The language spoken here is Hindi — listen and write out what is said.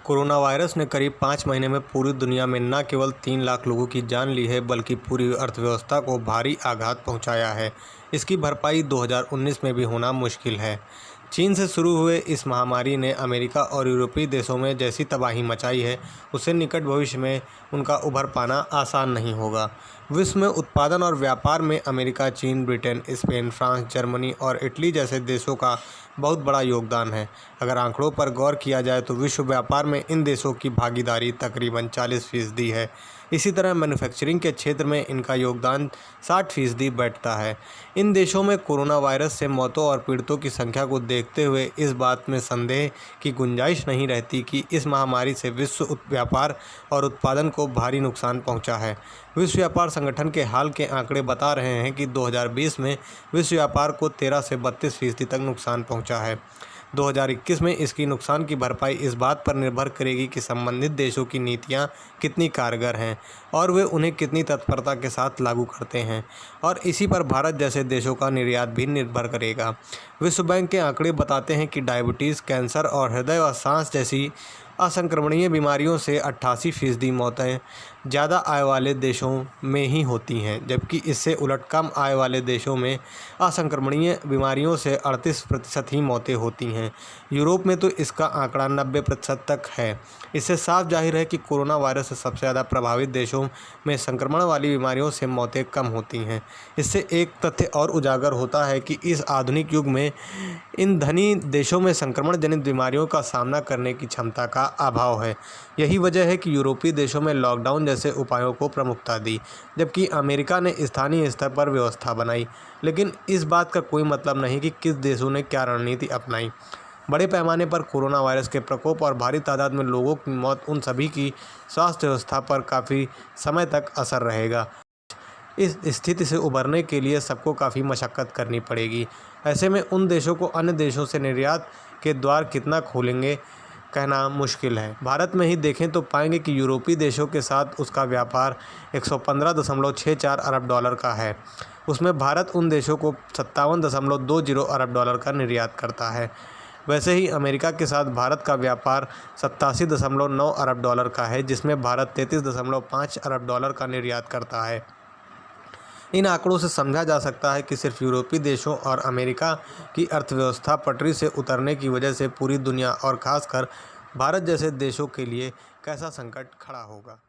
कोरोना वायरस ने करीब 5 महीने में पूरी दुनिया में न केवल 3 लाख लोगों की जान ली है, बल्कि पूरी अर्थव्यवस्था को भारी आघात पहुंचाया है। इसकी भरपाई 2019 में भी होना मुश्किल है। चीन से शुरू हुए इस महामारी ने अमेरिका और यूरोपीय देशों में जैसी तबाही मचाई है, उससे निकट भविष्य में उनका उभर पाना आसान नहीं होगा। विश्व में उत्पादन और व्यापार में अमेरिका, चीन, ब्रिटेन, स्पेन, फ्रांस, जर्मनी और इटली जैसे देशों का बहुत बड़ा योगदान है। अगर आंकड़ों पर गौर किया जाए तो विश्व व्यापार में इन देशों की भागीदारी तकरीबन 40% है। इसी तरह मैन्युफैक्चरिंग के क्षेत्र में इनका योगदान 60% बैठता है। इन देशों में कोरोना वायरस से मौतों और पीड़ितों की संख्या को देखते हुए इस बात में संदेह की गुंजाइश नहीं रहती कि इस महामारी से विश्व व्यापार और उत्पादन को भारी नुकसान पहुंचा है। विश्व व्यापार संगठन के हाल के आंकड़े बता रहे हैं कि 2020 में विश्व व्यापार को 13 से 32% तक नुकसान पहुंचा है। 2021 में इसकी नुकसान की भरपाई इस बात पर निर्भर करेगी कि संबंधित देशों की नीतियां कितनी कारगर हैं और वे उन्हें कितनी तत्परता के साथ लागू करते हैं, और इसी पर भारत जैसे देशों का निर्यात भी निर्भर करेगा। विश्व बैंक के आंकड़े बताते हैं कि डायबिटीज़, कैंसर और हृदय व सांस जैसी असंक्रमणीय बीमारियों से 88% मौतें ज़्यादा आय वाले देशों में ही होती हैं, जबकि इससे उलट कम आय वाले देशों में असंक्रमणीय बीमारियों से 38% ही मौतें होती हैं। यूरोप में तो इसका आंकड़ा 90% तक है। इससे साफ जाहिर है कि कोरोना वायरस से सबसे ज़्यादा प्रभावित देशों में संक्रमण वाली बीमारियों से मौतें कम होती हैं। इससे एक तथ्य और उजागर होता है कि इस आधुनिक युग में इन धनी देशों में संक्रमण जनित बीमारियों का सामना करने की क्षमता का अभाव है। यही वजह है कि यूरोपीय देशों में लॉकडाउन जैसे उपायों को प्रमुखता दी, जबकि अमेरिका ने स्थानीय स्तर पर व्यवस्था बनाई। लेकिन इस बात का कोई मतलब नहीं कि किस देशों ने क्या रणनीति अपनाई। बड़े पैमाने पर कोरोना वायरस के प्रकोप और भारी तादाद में लोगों की मौत, उन सभी की स्वास्थ्य व्यवस्था पर काफ़ी समय तक असर रहेगा। इस स्थिति से उबरने के लिए सबको काफ़ी मशक्क़त करनी पड़ेगी। ऐसे में उन देशों को अन्य देशों से निर्यात के द्वार कितना खोलेंगे, कहना मुश्किल है। भारत में ही देखें तो पाएंगे कि यूरोपीय देशों के साथ उसका व्यापार 115.64 अरब डॉलर का है। उसमें भारत उन देशों को 57.20 अरब डॉलर का निर्यात करता है। वैसे ही अमेरिका के साथ भारत का व्यापार 87.9 अरब डॉलर का है, जिसमें भारत 33.5 अरब डॉलर का निर्यात करता है। इन आंकड़ों से समझा जा सकता है कि सिर्फ यूरोपीय देशों और अमेरिका की अर्थव्यवस्था पटरी से उतरने की वजह से पूरी दुनिया और खासकर भारत जैसे देशों के लिए कैसा संकट खड़ा होगा।